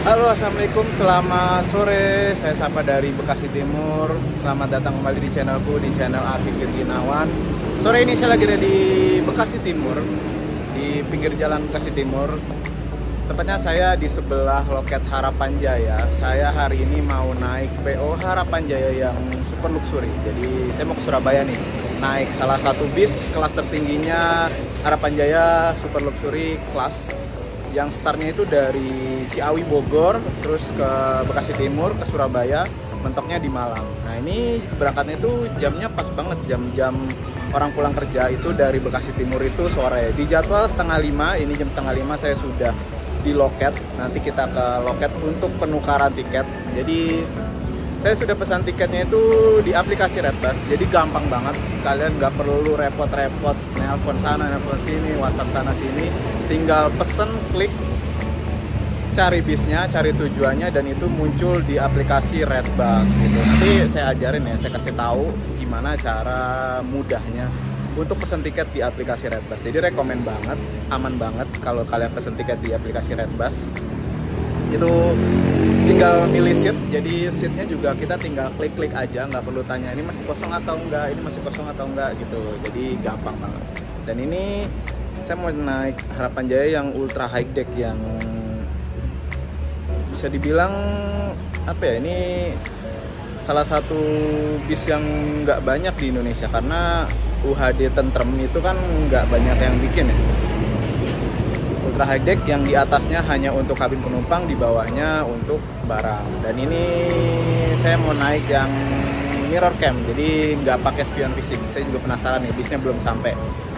Halo, assalamualaikum, selamat sore. Saya Sapa dari Bekasi Timur. Selamat datang kembali di channelku, di channel Afif Firginawan. Sore ini saya lagi ada di Bekasi Timur, di pinggir jalan Bekasi Timur. Tepatnya saya di sebelah loket Harapan Jaya. Saya hari ini mau naik PO Harapan Jaya yang super luxury. Jadi saya mau ke Surabaya nih, naik salah satu bis kelas tertingginya Harapan Jaya super luxury kelas yang startnya itu dari Ciawi Bogor, terus ke Bekasi Timur, ke Surabaya, mentoknya di Malang. Nah ini berangkatnya itu jamnya pas banget, jam-jam orang pulang kerja itu dari Bekasi Timur itu sore. Di jadwal 4:30, ini jam 4:30 saya sudah di loket. Nanti kita ke loket untuk penukaran tiket. Jadi saya sudah pesan tiketnya itu di aplikasi Redbus, jadi gampang banget. Kalian nggak perlu repot-repot nelpon sana, nelpon sini, WhatsApp sana sini. Tinggal pesen, klik, cari bisnya, cari tujuannya, dan itu muncul di aplikasi Redbus gitu. Nanti saya ajarin ya, saya kasih tahu gimana cara mudahnya untuk pesen tiket di aplikasi Redbus. Jadi rekomen banget, aman banget kalau kalian pesen tiket di aplikasi Redbus. Itu tinggal milih seat, jadi seatnya juga kita tinggal klik-klik aja, nggak perlu tanya ini masih kosong atau enggak, ini masih kosong atau enggak gitu. Jadi gampang banget. Dan ini saya mau naik Harapan Jaya yang ultra high deck, yang bisa dibilang apa ya, ini salah satu bis yang nggak banyak di Indonesia karena UHD tentrem itu kan nggak banyak yang bikin ya. Ultra high deck yang di atasnya hanya untuk kabin penumpang, di bawahnya untuk barang. Dan ini saya mau naik yang mirror cam, jadi nggak pakai spion fisik. Saya juga penasaran nih, bisnya belum sampai.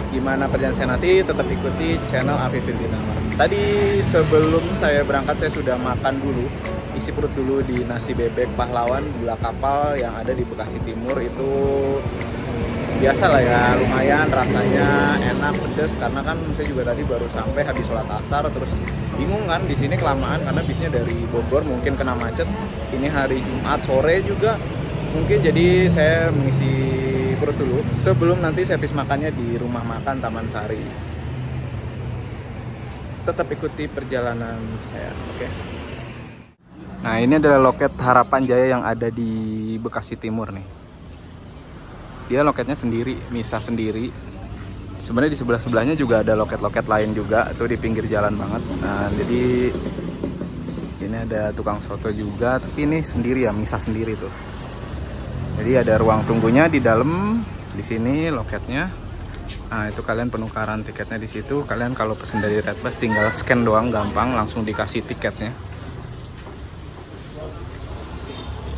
Gimana perjalanan saya nanti, tetap ikuti channel Afif Firginawan. Tadi sebelum saya berangkat saya sudah makan dulu, isi perut dulu di nasi bebek pahlawan gula kapal yang ada di Bekasi Timur. Itu biasa lah ya, lumayan rasanya, enak, pedes, karena kan saya juga tadi baru sampai habis sholat asar, terus bingung kan di sini kelamaan karena bisnya dari Bogor, mungkin kena macet. Ini hari Jumat sore juga mungkin, jadi saya mengisi perut dulu sebelum nanti saya habis makannya di rumah makan Taman Sari. Tetap ikuti perjalanan saya, oke? Nah ini adalah loket Harapan Jaya yang ada di Bekasi Timur nih. Dia loketnya sendiri, misah sendiri. Sebenarnya di sebelah-sebelahnya juga ada loket-loket lain juga, tuh di pinggir jalan banget. Nah, jadi ini ada tukang soto juga, tapi ini sendiri ya, misah sendiri tuh. Jadi ada ruang tunggunya di dalam, di sini loketnya. Nah, itu kalian penukaran tiketnya di situ. Kalian kalau pesen dari Redbus tinggal scan doang, gampang, langsung dikasih tiketnya.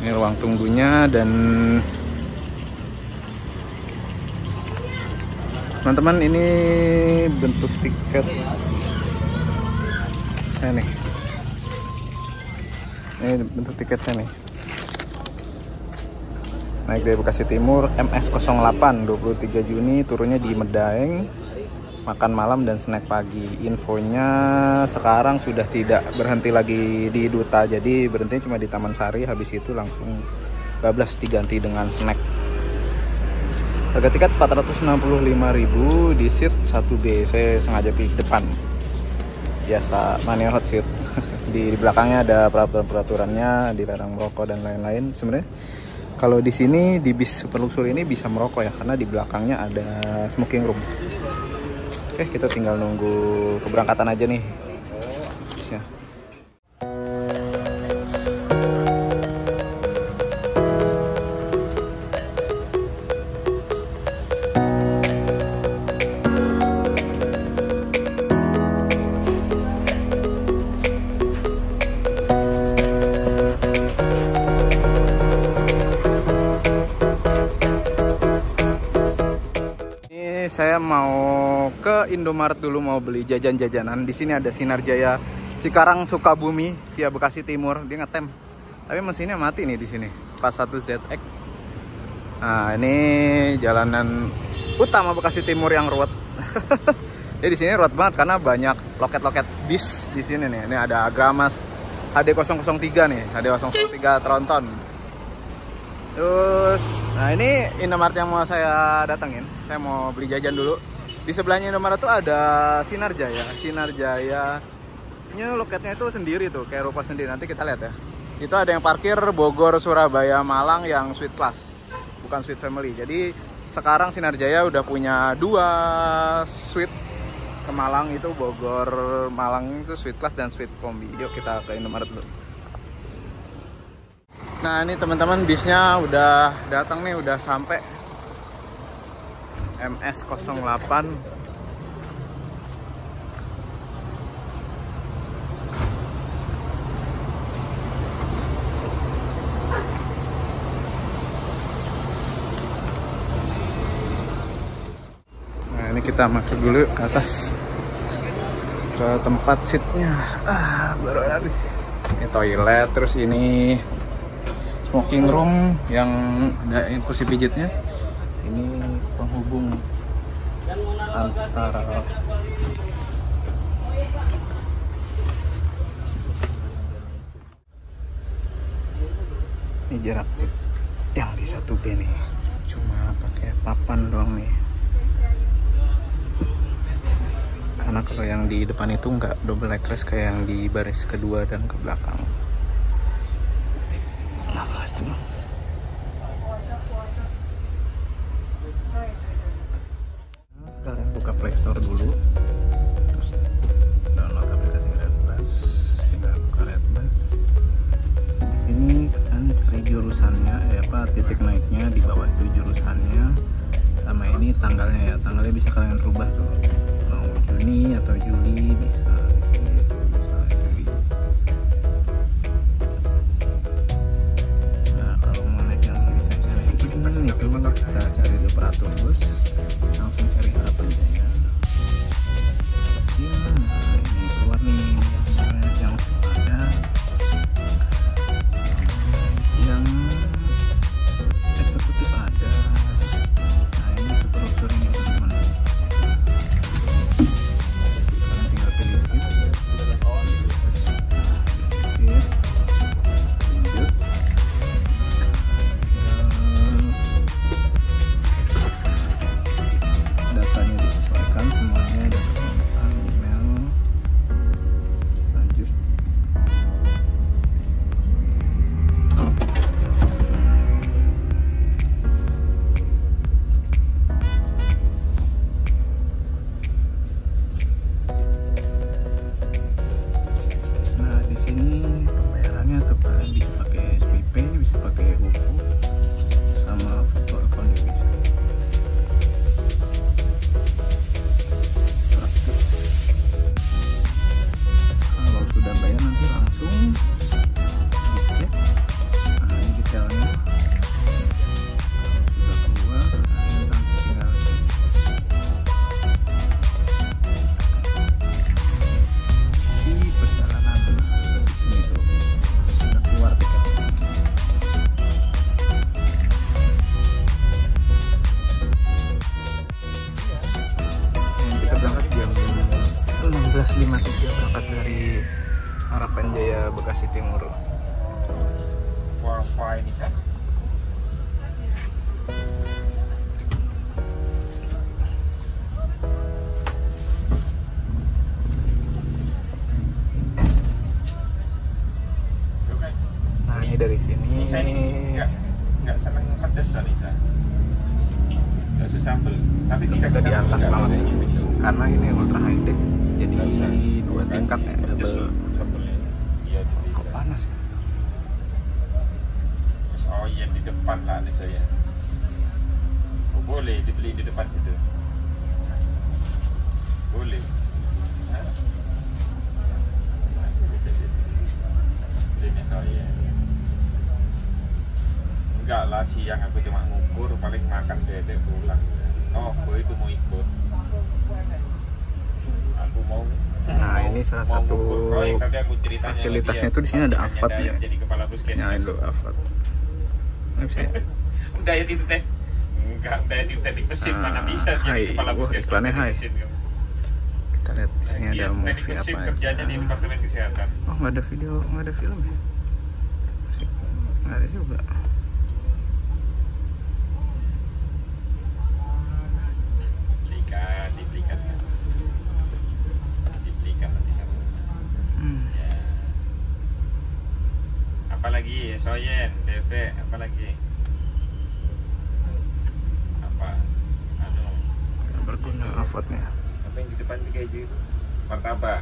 Ini ruang tunggunya. Dan teman-teman, ini bentuk tiket saya nih. Ini bentuk tiket saya nih. Naik dari Bekasi Timur, MS08, 23 Juni, turunnya di Medaeng, makan malam dan snack pagi. Infonya sekarang sudah tidak berhenti lagi di Duta, jadi berhenti cuma di Taman Sari, habis itu langsung bablas diganti dengan snack. Harga tiket 465.000 di seat 1B. Saya sengaja pilih depan. Biasa mania hot seat. Di belakangnya ada peraturan-peraturannya, dilarang merokok dan lain-lain. Sebenarnya kalau di sini di bis super luxury ini bisa merokok ya, karena di belakangnya ada smoking room. Oke, kita tinggal nunggu keberangkatan aja nih bisnya. Saya mau ke Indomaret dulu, mau beli jajan-jajanan. Di sini ada Sinar Jaya Cikarang Sukabumi via Bekasi Timur. Dia ngetem, tapi mesinnya mati nih di sini. 41ZX. Nah, ini jalanan utama Bekasi Timur yang ruwet. Jadi di sini ruwet banget karena banyak loket-loket bis di sini nih. Ini ada Agramas HD003 nih, HD003 Tronton. Terus, nah ini Indomaret yang mau saya datengin. Saya mau beli jajan dulu. Di sebelahnya Indomaret tuh ada Sinar Jaya Ini loketnya itu sendiri tuh, kayak rupa sendiri. Nanti kita lihat ya. Itu ada yang parkir Bogor, Surabaya, Malang yang suite class, bukan suite family. Jadi sekarang Sinarjaya udah punya 2 suite ke Malang, itu Bogor, Malang itu suite class dan suite kombi. Yuk kita ke Indomaret dulu. Nah ini teman-teman, bisnya udah datang nih, udah sampai. MS08. Ini kita masuk dulu ke atas, ke tempat seatnya. Baru nanti ini toilet, terus ini smoking room yang ada kursi pijitnya. Ini penghubung antara ini jarak seat yang di 1B nih, cuma pakai papan doang nih. Karena kalau yang di depan itu nggak double leg rest kayak yang di baris kedua dan ke belakang. Apa itu? Kalian buka Play Store dulu, terus download aplikasi Redbus, tinggal buka Redbus. Di sini kalian cari jurusannya, titik naiknya di bawah itu jurusannya, sama ini tanggalnya ya. Tanggalnya bisa kalian rubah tuh. Juni atau Juli bisa di sini, bisa Juli. Nah kalau mau naik yang bisa cari itu kita cari di operator bus, langsung cari Harapan Jaya. Ya, ini keluar nih yang ada, yang eksekutif ada. Nah ini super luxury nih teman-teman. Berangkat dari Harapan Jaya Bekasi Timur. Apa ini San? Nah ini dari sini. Nisa ini nggak seneng pedas lah Nisa. Nggak sesambel. Tapi kita di atas banget nih, karena ini ultra high deck. Jadi 2 tingkat ya, double. Kok panas ya? Oh iya di depan lah ada saya. Oh, boleh dibeli di depan situ. Boleh. Belinya saya. Enggak lah, siang aku cuma ngukur, paling makan dedek pulang. Oh, itu mau ikut. Aku mau. Nah ini salah satu fasilitasnya itu di sini ada AVAT ya. Jadi kepala puskesmas. Nyalain dulu AVAT. Nggak bisa ya? Diet itu teh. Enggak, diet itu teknik mesin mana bisa jadi kepala puskesmas. Iklannya high. Kita lihat di sini ada movie apa aja. Kerjanya di Departemen Kesehatan. Oh nggak ada video, nggak ada film ya? Nggak ada juga. Dibelikan nanti sama. Soyen, bebek, apa lagi? Apa? Anu, Berguna avotnya. apa yang di depan di keju itu? Martabak.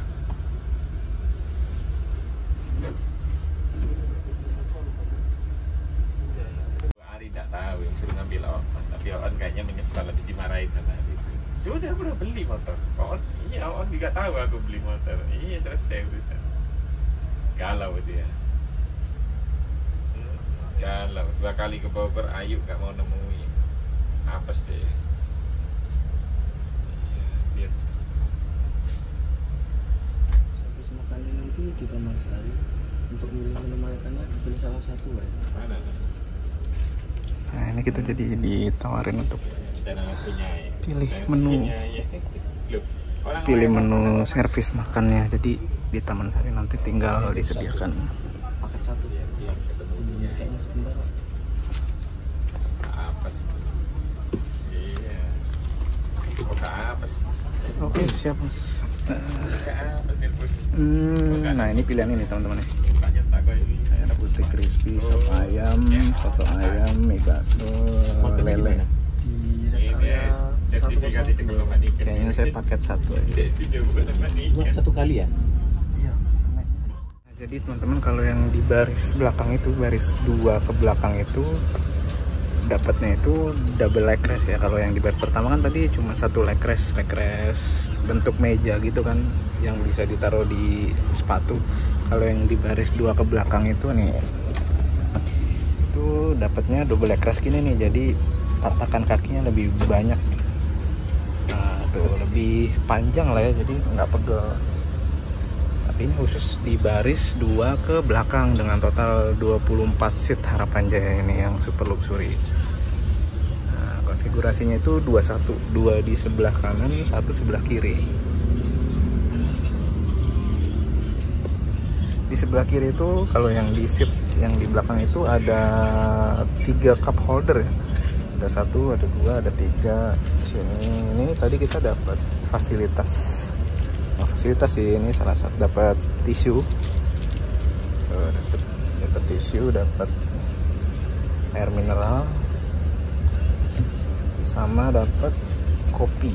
Ari tidak tahu yang suruh ngambil on, tapi on kayaknya menyesal lebih dimarahin sama Ari. Sudah pernah beli motor. On, iya on juga tahu aku beli motor. Iya selesai urusan. Galau dia. Galau 2 kali ke Bogor, Ayu gak mau nemuin. Apes deh. Iya, dia. Habis makannya nanti di Taman Sari untuk milih-milih makannya pilih salah satu ya. Mana? Nah ini kita jadi ditawarin untuk Dan anak punya ya. pilih Dan menu. punya, ya. Loh, orang pilih lain menu makan. servis makannya. Jadi di Taman Sari nanti tinggal disediakan. Paket satu ya. Iya, ketemu punya. Kayaknya sebentar. Apa sih? Iya. Kok apa sih? Oke siap mas. Apa telepon? Nah ini pilihan ini teman-teman ya. Banyak tak kok ini. Ada putih crispy, sop ayam, soto ayam, mie bakso, lele. Ini sertifikat itu belum nikah. Kayaknya saya paket satu aja. Satu kali ya? Iya. Nah, jadi teman-teman kalau yang di baris belakang itu, baris 2 ke belakang itu dapatnya itu double leg rest ya. Kalau yang di baris pertama kan tadi cuma satu leg rest bentuk meja gitu kan yang bisa ditaruh di sepatu. Kalau yang di baris 2 ke belakang itu nih itu dapatnya double leg rest gini nih. Jadi tatakan kakinya lebih banyak. Nah, tuh lebih panjang lah ya, jadi nggak pegel. Tapi ini khusus di baris 2 ke belakang dengan total 24 seat Harapan Jaya ini yang super luxury. Nah, konfigurasinya itu 21, 2 di sebelah kanan, 1 sebelah kiri. Di sebelah kiri itu kalau yang di seat yang di belakang itu ada 3 cup holder ya. Ada 1, ada 2, ada 3 di sini. Ini tadi kita dapat fasilitas sih, ini salah satu dapat tisu. Dapat tisu, dapat air mineral, sama dapat kopi.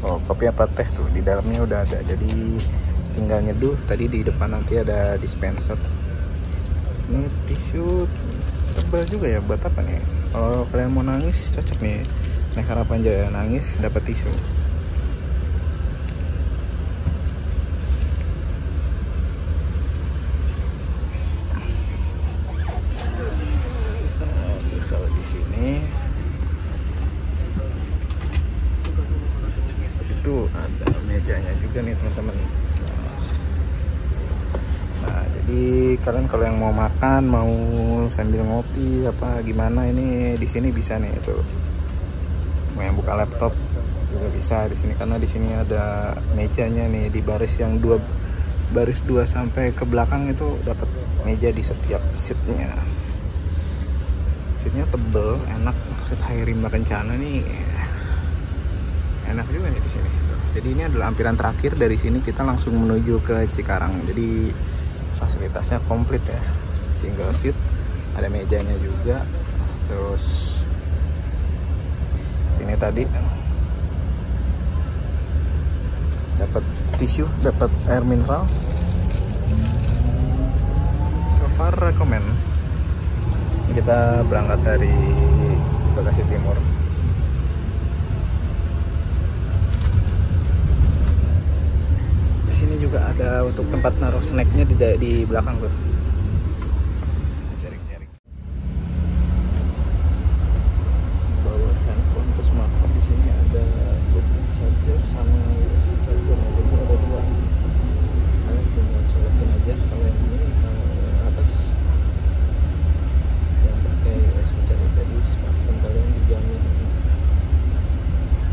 Oh, kopi apa teh tuh di dalamnya udah ada. Jadi tinggal nyeduh. Tadi di depan nanti ada dispenser. Ini tisu tebal juga ya, buat apa nih? Kalau kalian mau nangis cocok nih, naik Harapan Jaya nangis dapat tisu. Nah, terus kalau di sini itu ada mejanya juga nih teman-teman. Nah, jadi kalian kalau yang mau makan, mau sambil ngopi apa gimana, ini di sini bisa nih itu. Mau yang buka laptop juga bisa di sini karena di sini ada mejanya nih di baris yang baris 2 sampai ke belakang itu dapat meja di setiap seatnya. Seatnya tebel, enak. Seat Hairima Kencana nih enak juga nih di sini. Jadi ini adalah ampiran terakhir, dari sini kita langsung menuju ke Cikarang. Jadi fasilitasnya komplit ya, single seat, ada mejanya juga. Terus ini tadi dapat tisu, dapat air mineral. So far recommend. Kita berangkat dari Bekasi Timur. Sini juga ada untuk tempat naruh snacknya di belakang tuh. Jaring-jaring. Bawa handphone ke smartphone, di sini ada charger sama USB charger. Jadi ada 2. Kalian tinggal colokin aja. Kalau yang ini atas yang pakai USB charger, jadi smartphone kalian dijamin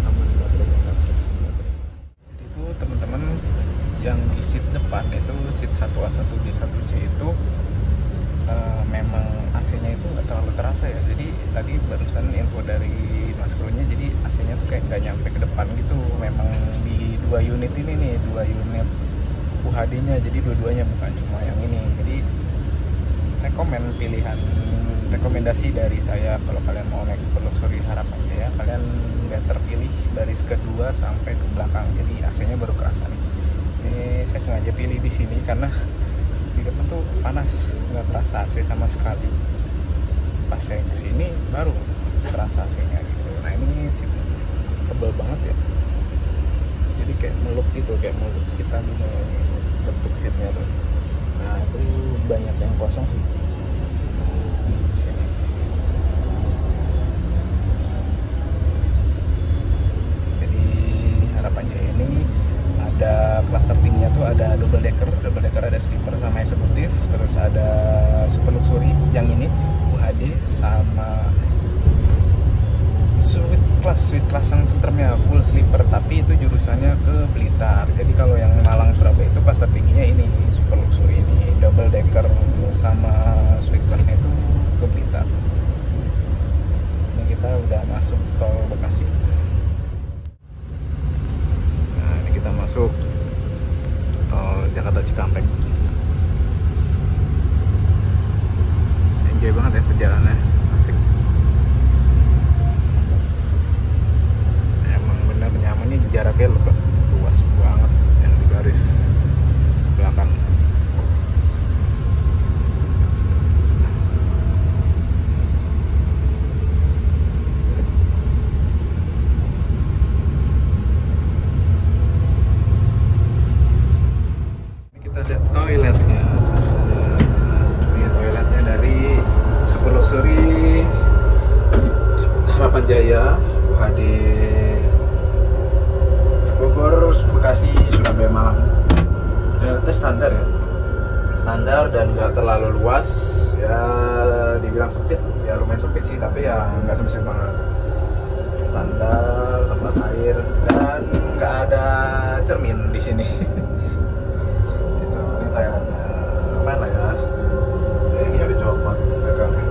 aman baterainya, nggak habis baterai. Itu teman-teman yang di seat depan itu, seat 1A 1B 1C itu memang AC-nya itu nggak terlalu terasa ya. Jadi tadi barusan info dari Mas Krunya, jadi AC-nya tuh kayak nggak nyampe ke depan gitu. Memang di 2 unit ini nih, 2 unit UHD-nya, jadi dua-duanya bukan cuma yang ini. Jadi rekomendasi dari saya kalau kalian mau naik Super Luxury Harapan Jaya, kalian better pilih baris kedua sampai ke belakang, jadi AC-nya baru kerasa nih. Ini saya sengaja pilih di sini karena di depan tuh panas, nggak terasa AC sama sekali. Pas saya kesini baru terasa AC-nya gitu. Nah ini sih tebel banget ya, jadi kayak meluk gitu, kayak meluk kita gitu bentuk seatnya tuh. Nah itu banyak yang kosong sih. Sini. Jadi Harapan Jaya ini ada kelas tertingginya tuh ada double decker ada sleeper sama eksekutif, terus ada super luxury yang ini UHD sama suite class yang tentremnya full sleeper, tapi itu jurusannya ke Blitar. Jadi kalau yang Malang Surabaya itu kelas tertingginya ini super luxury ini, double decker sama suite classnya itu ke Blitar. Ini kita udah masuk tol Bekasi. Nah ini kita masuk tol Jakarta Cikampek. Enjoy banget ya perjalanannya, asik. Nyamannya jaraknya luas banget yang di garis belakang. Ini kita lihat toiletnya. Ini toiletnya dari Super Luxury Harapan Jaya UHD Bogor, Bekasi, Surabaya, Malang. Toiletnya standar ya, standar dan nggak terlalu luas. Ya dibilang sempit, ya lumayan sempit sih, tapi ya nggak sempit banget. Standar, tempat air dan nggak ada cermin di sini. Ini toiletnya lumayan lah ya. Ini udah copot belakangnya.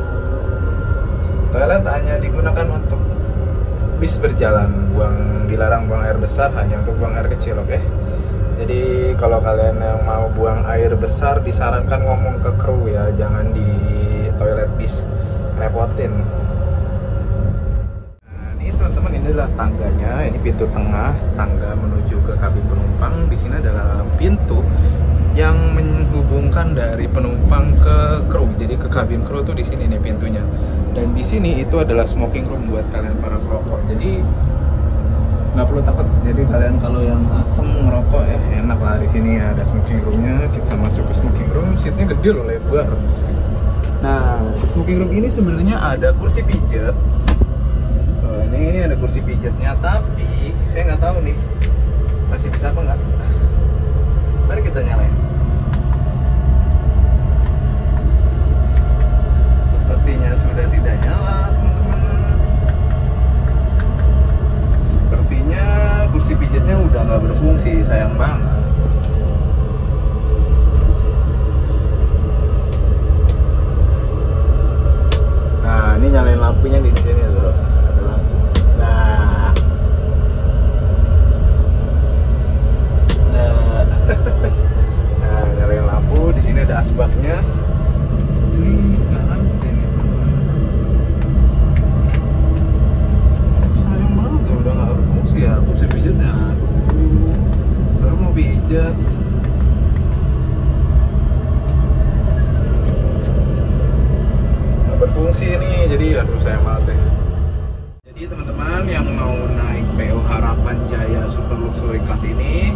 Toilet hanya digunakan untuk bis berjalan, dilarang buang air besar, hanya untuk buang air kecil, oke? Jadi kalau kalian yang mau buang air besar disarankan ngomong ke kru ya, jangan di toilet bis, repotin. Nah, ini teman-teman, ini adalah tangganya, ini pintu tengah, tangga menuju ke kabin penumpang. Di sini adalah pintu yang menghubungkan dari penumpang ke kru. Jadi ke kabin kru tuh di sini nih pintunya. Dan di sini itu adalah smoking room buat kalian para perokok. Jadi nggak perlu takut. Jadi kalian kalau yang asem ngerokok ya enak lah, di sini ada smoking roomnya. Kita masuk ke smoking room, seatnya gede loh, lebar. Nah di smoking room ini sebenarnya ada kursi pijat. Oh, ini ada kursi pijatnya, tapi saya nggak tahu nih masih bisa apa nggak. Mari kita nyalain. Sepertinya sudah tidak nyala, teman-teman. Sepertinya kursi pijatnya udah nggak berfungsi, sayang banget. Nah, ini nyalain lampunya di sini tuh. Ada lampu. Nah. Nah, nyalain lampu. Di sini ada asbaknya. Ini nggak ada ini. Sayang banget ya, udah nggak berfungsi ya kursi pijatnya. Aduh, baru mau pijat. Nggak berfungsi ini, jadi aduh sayang banget ya. Jadi teman-teman yang mau naik PO Harapan Jaya Super Luxury Class ini,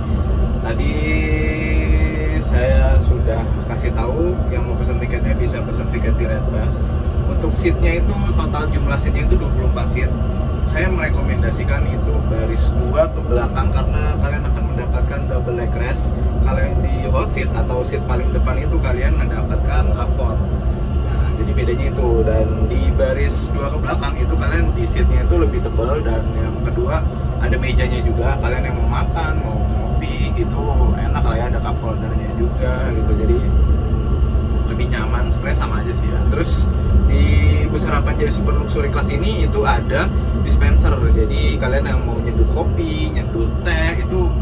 tadi saya sudah kasih tahu yang mau pesen tiketnya bisa pesen tiket di Redbus. Untuk seatnya itu total jumlah seatnya itu 24 seat. Saya merekomendasikan itu baris 2 ke belakang karena kalian akan mendapatkan double leg rest. Kalau yang di hot seat atau seat paling depan itu kalian mendapatkan comfort. Nah, jadi bedanya itu. Dan di baris 2 ke belakang itu kalian di seatnya itu lebih tebal, dan yang kedua ada mejanya juga. Kalian yang mau makan, mau ngopi itu enak lah ya, ada cup holdernya juga gitu. Jadi lebih nyaman, sebenarnya sama aja sih ya. Terus di bus Harapan Jaya Super Luxury Class ini itu ada dispenser. Jadi kalian yang mau nyeduh kopi, nyeduh teh itu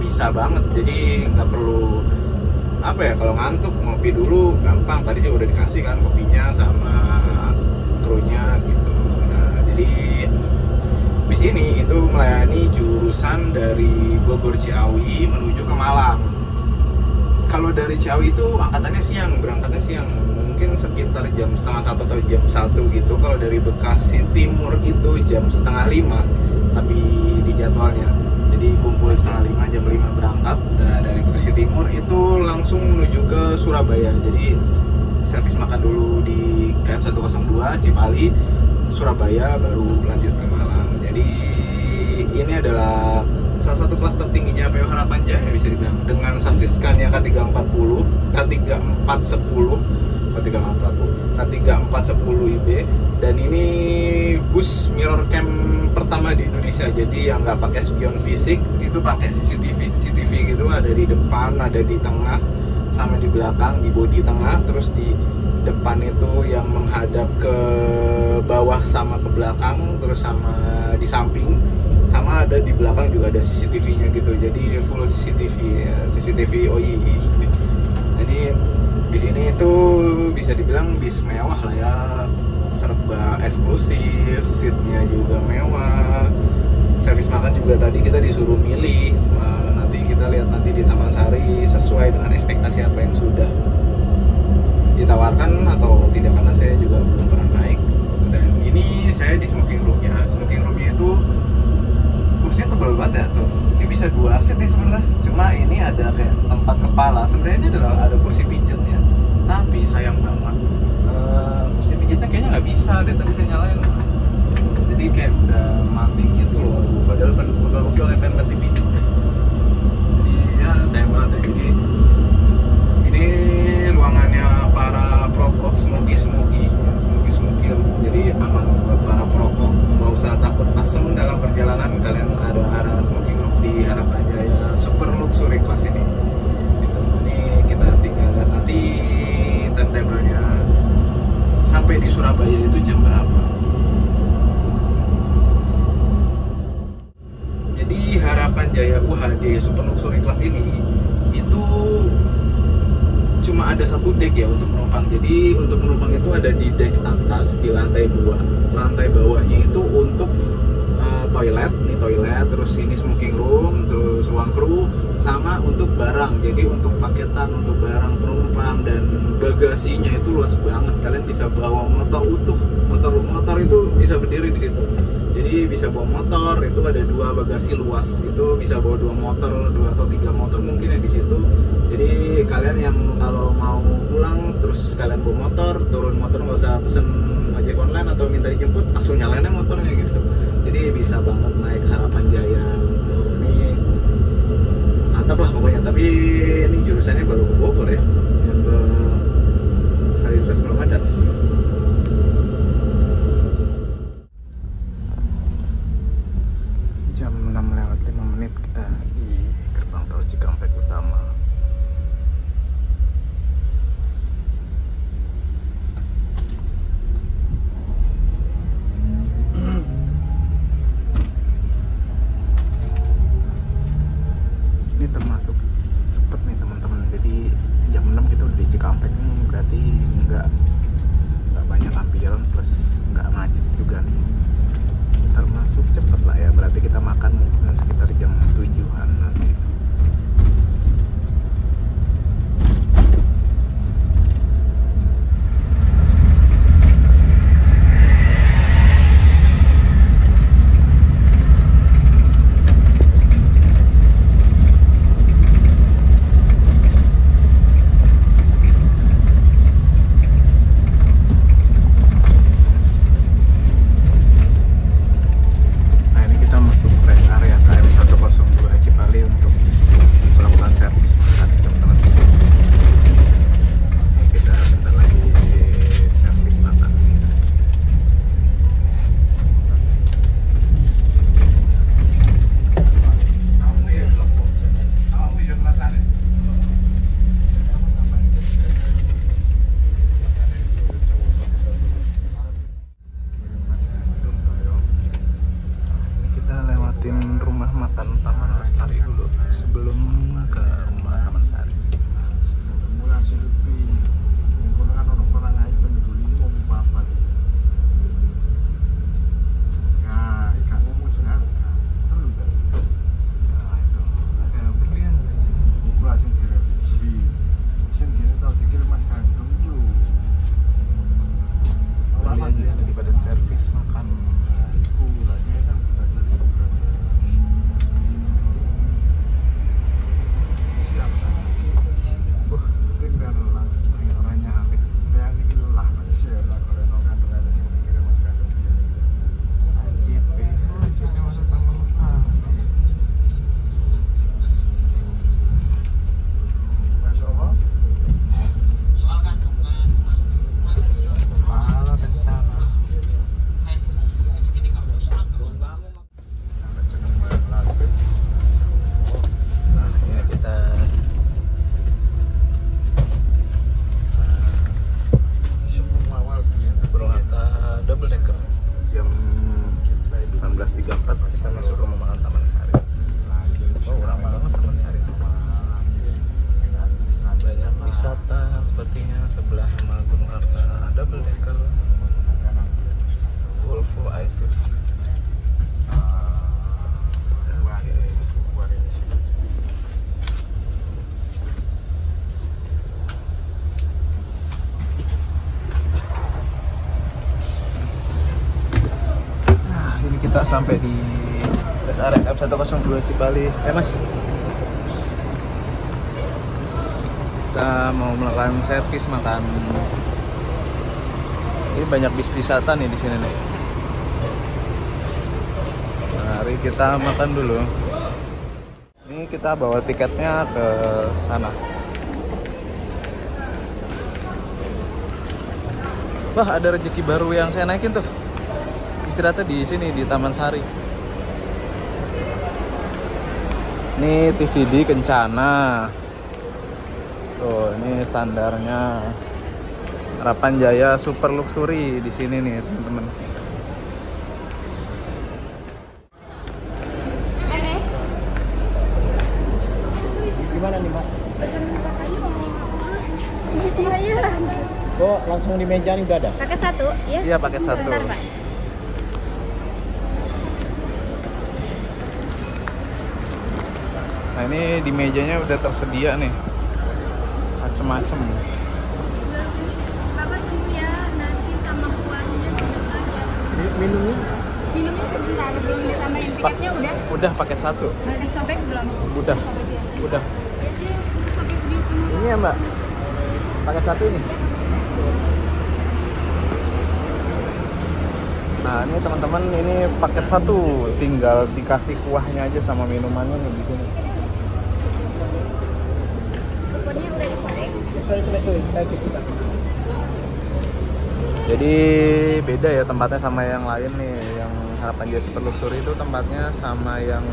bisa banget. Jadi nggak perlu apa ya, kalau ngantuk ngopi dulu gampang, tadi juga udah dikasih kan kopinya sama krunya gitu. Nah, jadi bis ini itu melayani jurusan dari Bogor Ciawi menuju ke Malang. Kalau dari Ciawi itu angkatannya siang, berangkatnya siang, mungkin sekitar jam 4:30 atau jam 1 gitu. Kalau dari Bekasi Timur itu jam 4:30, tapi di jadwalnya. Jadi kumpul 4:30, jam 5 berangkat. Nah, dari Bekasi Timur itu langsung menuju ke Surabaya. Jadi servis makan dulu di KM 102 Cipali, Surabaya, baru lanjut ke Malang. Jadi ini adalah salah satu kelas tertingginya PO Harapan Jaya bisa dibilang, dengan sasis Scania K340, K3410 IB, dan ini bus mirror cam pertama di Indonesia. Jadi yang nggak pakai spion fisik, itu pakai CCTV gitu, ada di depan, ada di tengah, sama di belakang, di bodi tengah, terus di depan itu yang menghadap ke bawah sama ke belakang, terus sama di samping, sama ada di belakang juga ada CCTV-nya gitu. Jadi full CCTV, ya, CCTV OI. Jadi di sini itu bisa dibilang bis mewah lah ya, serba eksklusif, seatnya juga mewah. Servis makan juga tadi kita disuruh milih. Nanti kita lihat nanti di Taman Sari sesuai dengan ekspektasi apa yang sudah ditawarkan atau tidak, karena saya juga belum pernah naik. Dan ini saya di smoking roomnya itu kursinya tebal banget ya tuh. Ini bisa 2 seat nih sebenarnya. Cuma ini ada kayak tempat kepala. Sebenarnya ini adalah ada kursi pijatnya. Tapi sayang banget, kursi pijatnya kayaknya nggak bisa deh, tadi saya nyalain. Jadi kayak udah mati gitu loh. Padahal kan udah pengen ganti pijat. Jadi ya sayang banget ya. Jadi ini ruangannya para perokok, smoky. Jadi aman buat para perokok. Nggak usah takut asem dalam perjalanan. Kalian ada smoking room di Harapan Jaya, super luxury kelas ini. Gitu. Ini kita tinggal lihat nanti timetable-nya sampai di Surabaya itu jam berapa. Jadi Harapan Jaya UHD super luxury kelas ini itu cuma ada 1 deck ya untuk penumpang. Jadi untuk penumpang itu ada di deck atas di lantai 2. Lantai bawahnya itu untuk toilet, terus ini smoking room, terus ruang kru, sama untuk barang. Jadi untuk paketan, untuk barang penumpang, dan bagasinya itu luas banget. Kalian bisa bawa motor utuh, motor itu bisa berdiri di situ. Jadi bisa bawa motor, itu ada 2 bagasi luas, itu bisa bawa 2 motor, 2 atau 3 motor mungkin ya di situ. Jadi kalian yang kalau mau pulang terus kalian bawa motor, turun motor nggak usah pesen ojek online atau minta dijemput, langsung nyalain motornya gitu. Jadi bisa banget naik Harapan Jaya. Ini mantap lah pokoknya. Tapi ini jurusannya baru ke Bogor ya, yang ke Kalideres belum ada. Jam 6:05 kita di gerbang tol Cikampek Utama. Ini termasuk cepet nih teman-teman. Jadi jam 6 kita udah di Cikampek nih, berarti nggak banyak lampiran, plus nggak macet juga nih. Termasuk cepet lah ya, berarti kita makan mungkin sekitar jam 7-an nanti. Rumah makan Taman Lestari dulu sebelum ke rumah Taman Sari. sampai di rest area M102 Cipali. Mas, kita mau melakukan servis makan. Ini banyak bis wisata nih di sini nih. Mari kita makan dulu. Ini kita bawa tiketnya ke sana. Wah, ada rezeki baru yang saya naikin tuh. Istirahatnya di sini di Taman Sari. Ini TVD Kencana. Tuh, ini standarnya. Harapan Jaya Super Luxury di sini nih, teman-teman. Gimana nih, Mbak? Iya. Oh, langsung di meja nih udah ada? Paket satu, ya? Iya, paket satu. Bentar, Pak. Nah, ini di mejanya udah tersedia nih. Macem-macem. Bapak tunggu ya, nasi sama kuahnya sebentar ya. Minumnya? Minumnya sebentar, belum ditambahin. Tiketnya udah? Udah paket satu. Udah disobek belum? Udah. Udah. Ya, sobek di tengah. Ini ya, Mbak. Paket satu ini. Nah, ini teman-teman, ini paket satu. Tinggal dikasih kuahnya aja sama minumannya nih di sini. Kuahnya udah disobek. Jadi beda ya tempatnya sama yang lain nih. Yang Harapan Jaya Super Luxury itu tempatnya sama yang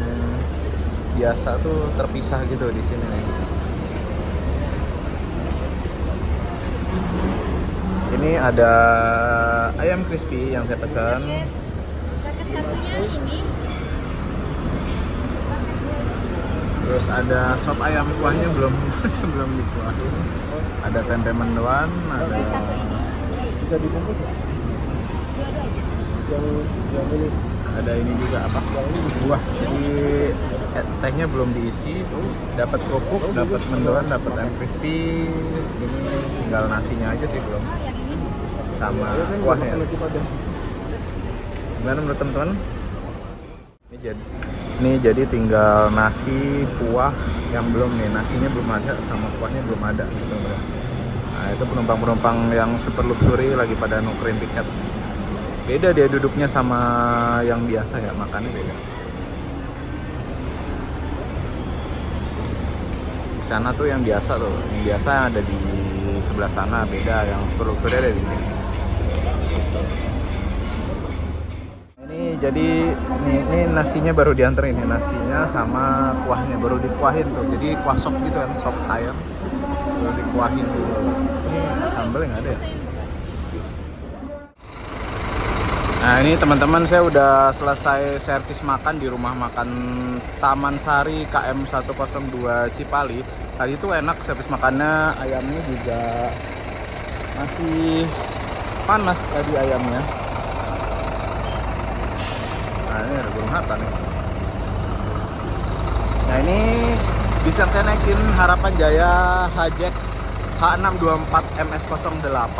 biasa tuh terpisah gitu di sini nih. Ini ada ayam crispy yang saya pesan. Paket satunya ini. Terus ada sop ayam, kuahnya belum belum dikuahin. Ada tempe mendoan, ada Yang satu ini. Bisa dibungkus nggak? Dua-duanya. Yang ini. ada ini juga apa? Buah. Jadi tehnya belum diisi. Dapat kerupuk, dapat mendoan, dapat ayam crispy. Ini tinggal nasinya aja sih belum. Oh, yang ini. Sama kuahnya. Gimana menurut teman-teman? Ini jadi tinggal nasi, kuah yang belum nih. Nasinya belum ada, sama kuahnya belum ada gitu. Nah, itu penumpang-penumpang yang super luxury lagi pada nukerin tiket. Beda dia duduknya sama yang biasa ya, makannya beda. Di sana tuh yang biasa tuh, yang biasa yang ada di sebelah sana beda, yang super luxury ada di sini. Jadi ini nasinya baru dianterin, ini nasinya sama kuahnya baru dikuahin tuh. Jadi kuah sop gitu kan, sop ayam baru dikuahin dulu. Ini sambal yang ada ya. Nah, ini teman-teman, saya udah selesai servis makan di rumah makan Taman Sari KM 102 Cipali. Tadi itu enak servis makannya, ayamnya juga masih panas tadi ayamnya. Nah, ini ada burung hatta nih. Nah, ini bisa saya naikin Harapan Jaya Hajex H624 MS08.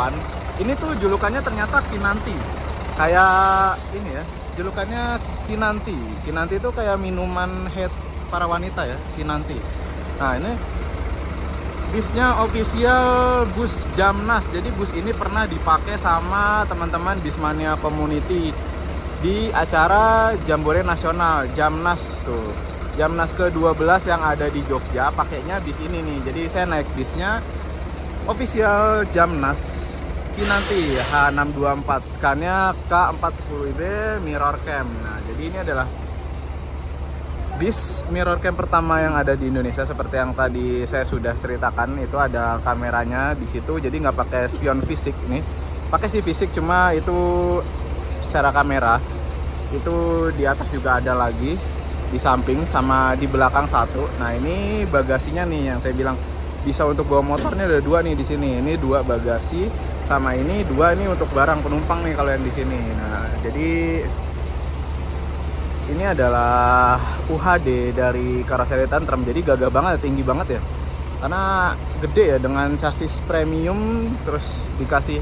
Ini tuh julukannya ternyata Kinanti. Kayak ini ya, julukannya Kinanti. Kinanti itu kayak minuman head para wanita ya, Kinanti. Nah, ini bisnya official bus Jamnas. Jadi bus ini pernah dipakai sama teman-teman Bismania Community di acara Jambore Nasional Jamnas tuh. Jamnas ke-12 yang ada di Jogja pakainya bis ini nih. Jadi saya naik bisnya official Jamnas Kinanti H624, skannya K410IB mirror cam. Nah, jadi ini adalah bis mirror cam pertama yang ada di Indonesia. Seperti yang tadi saya sudah ceritakan, itu ada kameranya di situ. Jadi nggak pakai spion fisik nih. Pakai sih fisik, cuma itu secara kamera. Itu di atas juga ada lagi, di samping sama di belakang satu. Nah, ini bagasinya nih yang saya bilang bisa untuk bawa motornya, ada dua nih di sini. Ini dua bagasi, sama ini dua ini untuk barang penumpang nih kalau yang di sini. Nah, jadi ini adalah UHD dari Carrosserie Tantrum. Jadi gagah banget, tinggi banget ya. Karena gede ya, dengan chassis premium terus dikasih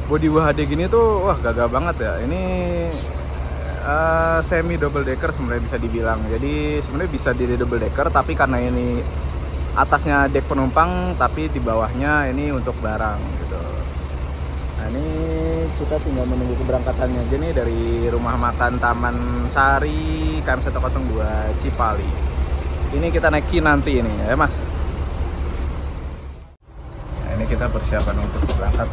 body UHD gini tuh, wah gagah banget ya. Ini semi double decker sebenarnya bisa dibilang. Jadi sebenarnya bisa di double decker, tapi karena ini atasnya dek penumpang, tapi di bawahnya ini untuk barang gitu. Nah ini kita tinggal menunggu keberangkatannya aja nih dari rumah makan Taman Sari KM 102 Cipali. Ini kita naikin nanti ini ya Mas. Nah ini kita persiapan untuk berangkat.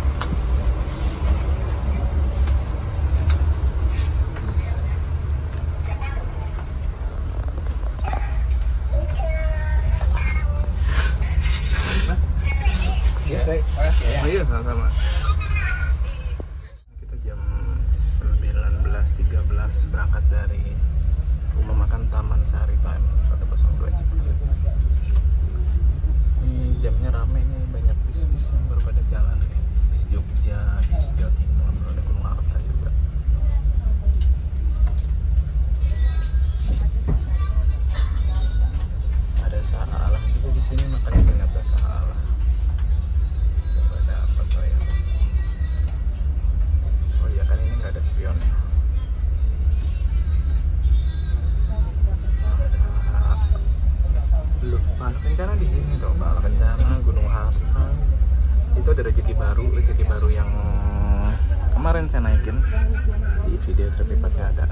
Oh iya, sama-sama. Kita jam 19.13 berangkat dari rumah makan Taman Sari KM 102 Cipali. Ini jamnya rame nih, banyak bis-bis yang baru pada jalan nih. Bis Jogja, bis Jawa Timur, ada Gunung Harta juga. Ada salah juga di sini, makanya ternyata salah. Oh iya kan ini nggak ada spion. Belum Bala Kencana di sini tuh, Bala Kencana, Gunung Harta. Itu ada rezeki baru yang kemarin saya naikin di video tapi pakai ada.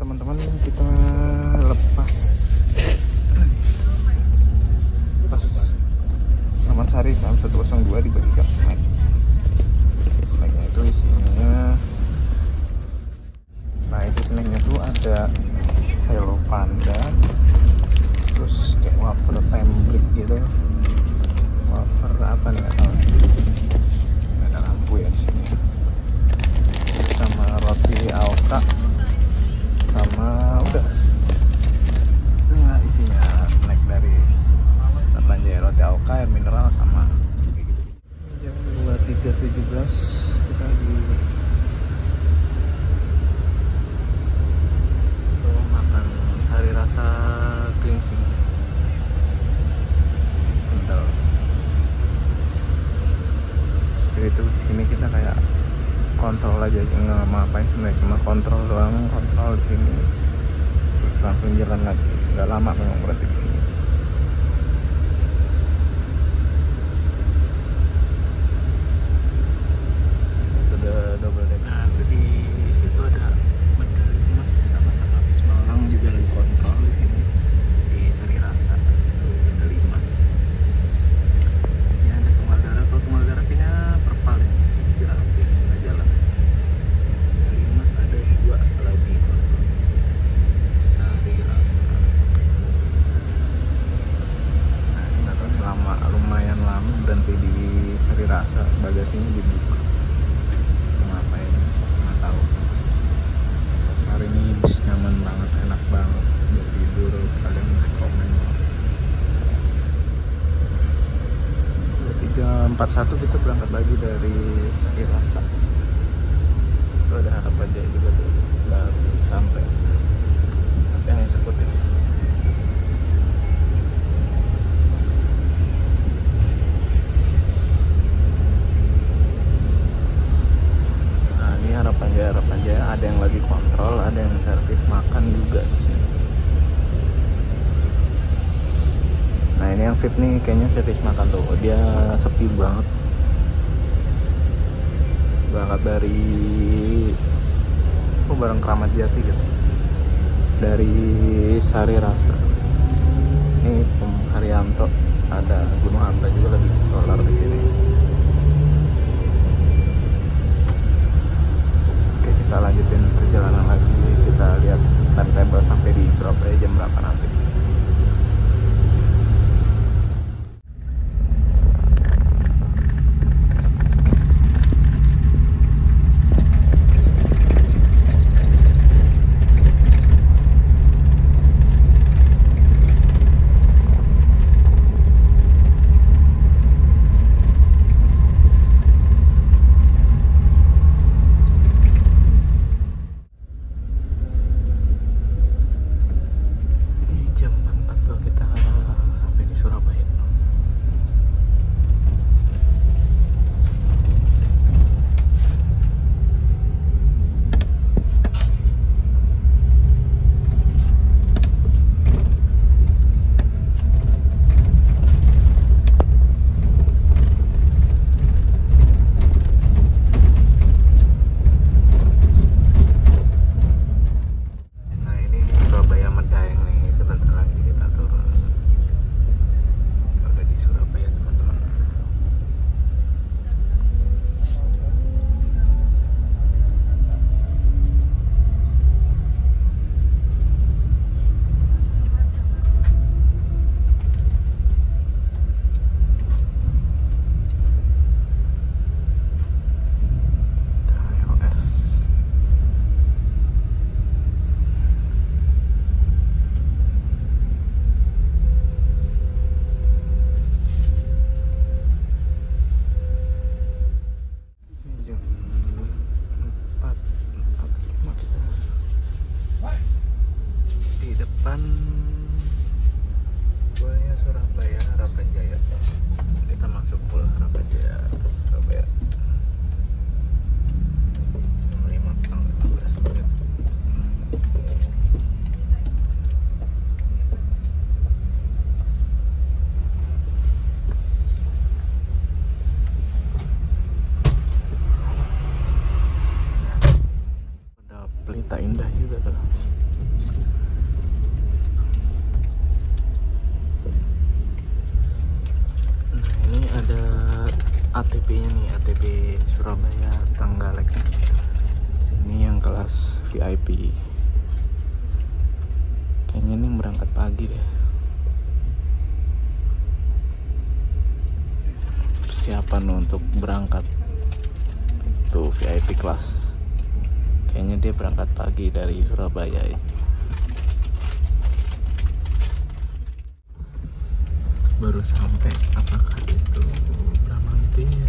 Teman-teman kita lepas Taman Sari KM 102 dibagikan snack. Snacknya itu isinya, nah isi snacknya tuh ada Hello Panda, terus kayak wafer time break gitu, wafer apa nih nggak tahu. Ada lampu ya di sini, sama roti Alka. Sama udah. Nah isinya snack dari Tapanjaya, roti Alka, air mineral sama kayak gitu. Ini jam 23.17 kita di rumah makan Sari Rasa Gringsing Kendal. Jadi tuh di sini kita kayak kontrol aja, nggak ngapain sebenarnya, cuma kontrol doang, kontrol di sini terus langsung jalan lagi. Nggak lama memang berarti di sini. Itu ada double deck. Nah itu di situ ada medali emas sama-sama bis Malang juga lagi kontrol di sini di Sari Rasa. Itu medali emas. Ini ada Kemal Darah. Kalau Kemal Darah kayaknya perpal ya, istirahat ya, nggak jalan. Medali emas ada 2 lagi Sari Rasa. Nah ini nggak tahu lumayan lama berhenti di Sari Rasa, bagasinya dibuka. Ngapain nggak tahu. Hari ini bis nyaman banget, enak banget buat tidur, kalian rekomen. 23.41 kita berangkat lagi dari Sari Rasa. Itu ada Harapan Jaya juga tuh, baru sampai yang eksekutif. Nah ini Harapan Jaya ada yang lagi kontrol, ada yang servis makan juga di sini. Nah ini yang VIP nih kayaknya servis makan tuh, dia sepi banget. Berangkat dari bareng Keramat Jati gitu. dari Sari Rasa. Ini Haryanto, ada Gunung Hanta juga lagi solar di sini. Oke, kita lanjutin perjalanan lagi. Kita lihat timetable sampai di Surabaya jam berapa nanti. Pelita indah juga tuh. Nah, ini ada ATP-nya nih, ATP Surabaya Trenggalek. Ini yang kelas VIP. Kayaknya ini berangkat pagi deh. Persiapan untuk berangkat tuh VIP kelas. Kayaknya dia berangkat pagi dari Surabaya ini. Baru sampai, apakah itu Bramante ya?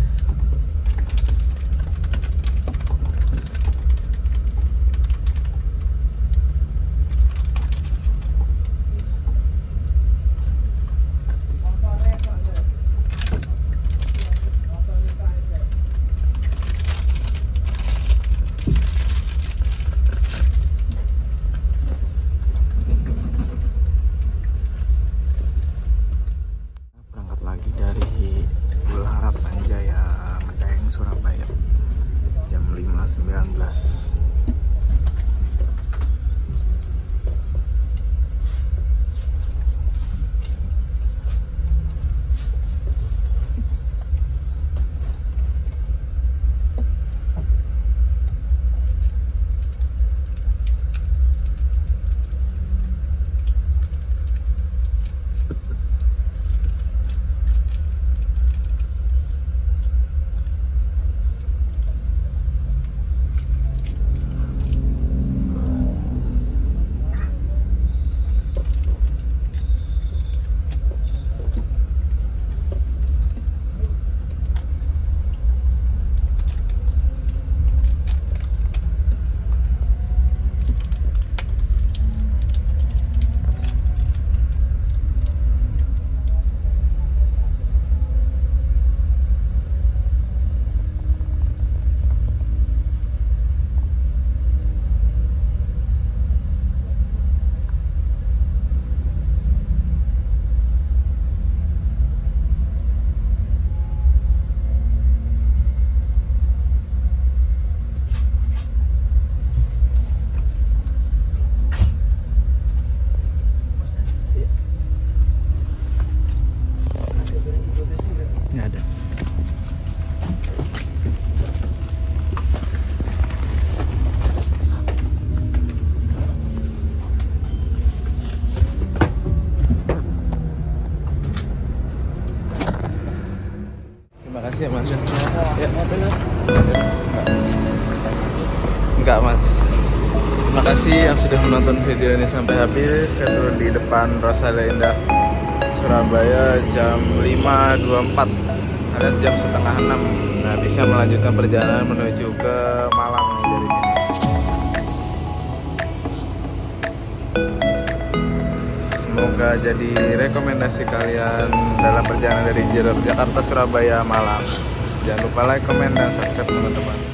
Surabaya jam 5.19. ya mas. Ya. Apa mas? Enggak mas. Terima kasih yang sudah menonton video ini sampai habis. Saya turun di depan Rosalia Indah Surabaya jam 5.24 alias jam setengah 6. Nah, bisa melanjutkan perjalanan menuju ke Malang nih dari sini. Semoga jadi rekomendasi kalian dalam perjalanan dari jalur Jakarta, Surabaya, Malang. Jangan lupa like, komen, dan subscribe teman-teman.